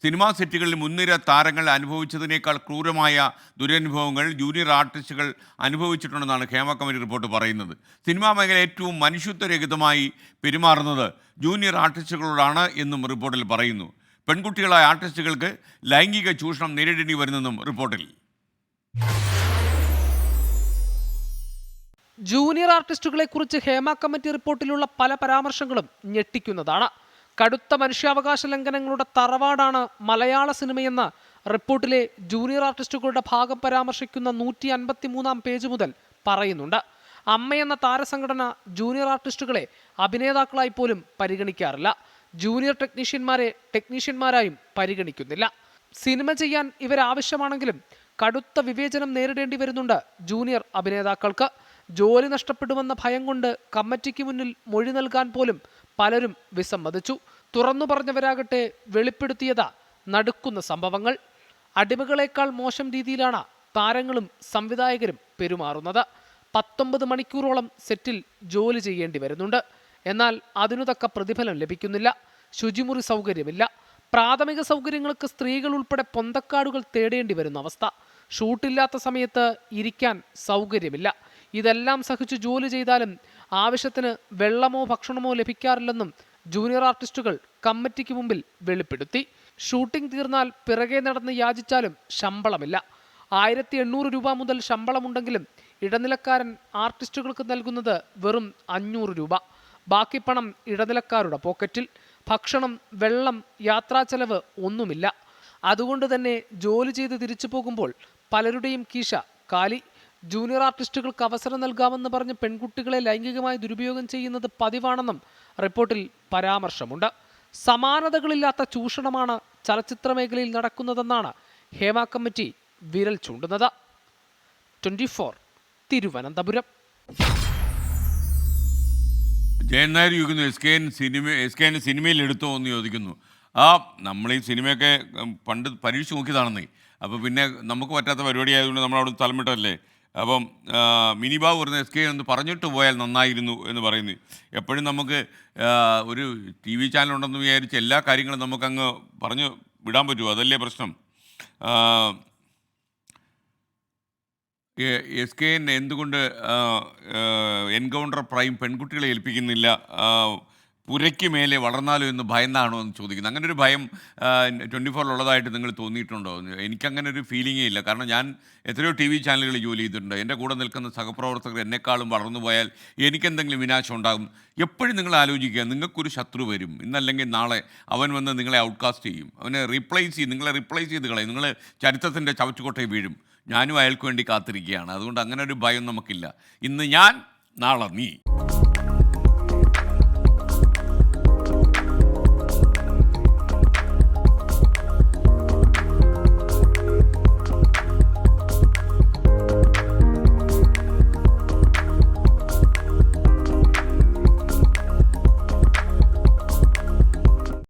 Cinema സെറ്റുകളിൽ മുൻനിര താരങ്ങൾ അനുഭവിച്ചതിനേക്കാൾ ക്രൂരമായ ദുരനുഭവങ്ങൾ ജൂനിയർ ആർട്ടിസ്റ്റുകൾ അനുഭവിച്ചിട്ടുണ്ടെന്നാണ് ഹേമ കമ്മിറ്റി റിപ്പോർട്ട് പറയുന്നത്. സിനിമാ മേഖല ഏറ്റവും മനുഷ്യത്വരഹിതമായി പെരുമാറുന്നത് ജൂനിയർ ആർട്ടിസ്റ്റുകളോടാണ് എന്നും റിപ്പോർട്ടിൽ പറയുന്നു. പെൺകുട്ടികളായ ആർട്ടിസ്റ്റുകൾക്ക് ലൈംഗിക ചൂഷണം നേരിടേണ്ടി വരുന്നെന്നും റിപ്പോർട്ടിൽ. ജൂനിയർ ആർട്ടിസ്റ്റുകളെ കുറിച്ച് ഹേമ കമ്മിറ്റി റിപ്പോർട്ടിലുള്ള പല പരാമർശങ്ങളും ഞെട്ടിക്കുന്നതാണ്. കടുത്ത മനുഷ്യാവകാശ ലംഘനങ്ങളുടെ തറവാടാണ് മലയാള സിനിമയെന്ന് റിപ്പോർട്ടിലെ ജൂനിയർ ആർട്ടിസ്റ്റുകളുടെ ഭാഗം പരാമർശിക്കുന്ന 153-ാം പേജ് മുതൽ പറയുന്നുണ്ട്. അമ്മയെന്ന താരസംഘടന ജൂനിയർ ആർട്ടിസ്റ്റുകളെ അഭിനേതാക്കളായി പോലും പരിഗണിക്കാറില്ല. ജൂനിയർ ടെക്നീഷ്യന്മാരെ ടെക്നീഷ്യന്മാരായും പരിഗണിക്കുന്നില്ല. സിനിമ ചെയ്യാൻ ഇവരാവശ്യമാണെങ്കിലും കടുത്ത വിവേചനം നേരിടേണ്ടി വരുന്നുണ്ട് ജൂനിയർ അഭിനേതാക്കൾക്ക്. ജോലി നഷ്ടപ്പെടുമെന്ന ഭയം കൊണ്ട് കമ്മിറ്റിക്ക് മുന്നിൽ മൊഴി നൽകാൻ പോലും പലരും വിസമ്മതിച്ചു. തുറന്നു പറഞ്ഞവരാകട്ടെ വെളിപ്പെടുത്തിയതാ നടുക്കുന്ന സംഭവങ്ങൾ. അടിമകളേക്കാൾ മോശം രീതിയിലാണ് താരങ്ങളും സംവിധായകരും പെരുമാറുന്നത്. 19 മണിക്കൂറോളം സെറ്റിൽ ജോലി ചെയ്യേണ്ടി വരുന്നുണ്ട്. എന്നാൽ അതിനു തക്ക പ്രതിഫലം ലഭിക്കുന്നില്ല. ശുചിമുറി സൗകര്യമില്ല. പ്രാഥമിക സൗകര്യങ്ങൾക്ക് സ്ത്രീകൾ ഉൾപ്പെടെ പൊന്തക്കാടുകൾ തേടേണ്ടി വരുന്ന അവസ്ഥ. ഷൂട്ടില്ലാത്ത സമയത്ത് ഇരിക്കാൻ സൗകര്യമില്ല. ഇതെല്ലാം സഹിച്ചു ജോലി ചെയ്താലും ആവശ്യത്തിന് വെള്ളമോ ഭക്ഷണമോ ലഭിക്കാറില്ലെന്നും ജൂനിയർ ആർട്ടിസ്റ്റുകൾ കമ്മിറ്റിക്ക് മുമ്പിൽ വെളിപ്പെടുത്തി. ഷൂട്ടിംഗ് തീർന്നാൽ പിറകെ നടന്ന് യാചിച്ചാലും ശമ്പളമില്ല. 1800 രൂപ മുതൽ ശമ്പളമുണ്ടെങ്കിലും ഇടനിലക്കാരൻ ആർട്ടിസ്റ്റുകൾക്ക് നൽകുന്നത് വെറും 500 രൂപ. ബാക്കി പണം ഇടനിലക്കാരുടെ പോക്കറ്റിൽ. ഭക്ഷണം, വെള്ളം, യാത്രാച്ചെലവ് ഒന്നുമില്ല. അതുകൊണ്ട് തന്നെ ജോലി ചെയ്ത് തിരിച്ചു പോകുമ്പോൾ പലരുടെയും കീശ കാലി. ജൂനിയർ ആർട്ടിസ്റ്റുകൾക്ക് അവസരം നൽകാമെന്ന് പറഞ്ഞ് പെൺകുട്ടികളെ ലൈംഗികമായി ദുരുപയോഗം ചെയ്യുന്നത് പതിവാണെന്നും റിപ്പോർട്ടിൽ പരാമർശമുണ്ട്. സമാനതകളില്ലാത്ത ചൂഷണമാണ് ചലച്ചിത്ര മേഖലയിൽ നടക്കുന്നതെന്നാണ് ഹേമ കമ്മിറ്റി വിരൽ ചൂണ്ടുന്നത്. 24 തിരുവനന്തപുരം. ജയൻ നായർ ചോദിക്കുന്നു, എസ് കെ സിനിമയിൽ എടുത്തോ എന്ന് ചോദിക്കുന്നു. നമ്മൾ ഈ സിനിമയൊക്കെ പണ്ട് പരീക്ഷിച്ച് നോക്കിയതാണെന്നേ. അപ്പോൾ പിന്നെ നമുക്ക് പറ്റാത്ത പരിപാടി ആയതുകൊണ്ട് നമ്മളവിടെ തലമിട്ടല്ലേ. അപ്പം മിനി ബാബു പറഞ്ഞ എസ് കെ ഒന്ന് പറഞ്ഞിട്ട് പോയാൽ നന്നായിരുന്നു എന്ന് പറയുന്നു. എപ്പോഴും നമുക്ക് ഒരു TV ചാനലുണ്ടെന്ന് വിചാരിച്ച് എല്ലാ കാര്യങ്ങളും നമുക്കങ്ങ് പറഞ്ഞു വിടാൻ പറ്റുമോ? അതല്ലേ പ്രശ്നം. എസ് കെ എന്തുകൊണ്ട് എൻകൗണ്ടർ പ്രൈം പെൺകുട്ടികളെ ഏൽപ്പിക്കുന്നില്ല? പുരയ്ക്ക് മേലെ വളർന്നാലോ എന്ന് ഭയന്നാണോ എന്ന് ചോദിക്കുന്നത്. അങ്ങനെ ഒരു ഭയം 24-ലുള്ളതായിട്ട് നിങ്ങൾ തോന്നിയിട്ടുണ്ടോ? എനിക്കങ്ങനെ ഒരു ഫീലിങ്ങേ ഇല്ല. കാരണം ഞാൻ എത്രയോ TV ചാനലുകളിൽ ജോലി ചെയ്തിട്ടുണ്ട്. എൻ്റെ കൂടെ നിൽക്കുന്ന സഹപ്രവർത്തകർ എന്നെക്കാളും വളർന്നു പോയാൽ എനിക്കെന്തെങ്കിലും വിനാശം ഉണ്ടാകും. എപ്പോഴും നിങ്ങൾ ആലോചിക്കുക, നിങ്ങൾക്കൊരു ശത്രു വരും. ഇന്നല്ലെങ്കിൽ നാളെ അവൻ വന്ന് നിങ്ങളെ ഔട്ട്കാസ്റ്റ് ചെയ്യും. അവനെ നിങ്ങളെ റീപ്ലേസ് ചെയ്ത് കളയും. നിങ്ങൾ ചരിത്രത്തിൻ്റെ ചവറ്റുകൊട്ടയിൽ വീഴും. ഞാനും അയാൾക്ക് വേണ്ടി കാത്തിരിക്കുകയാണ്. അതുകൊണ്ട് അങ്ങനെ ഒരു ഭയം നമുക്കില്ല. ഇന്ന് ഞാൻ, നാളെ നീ.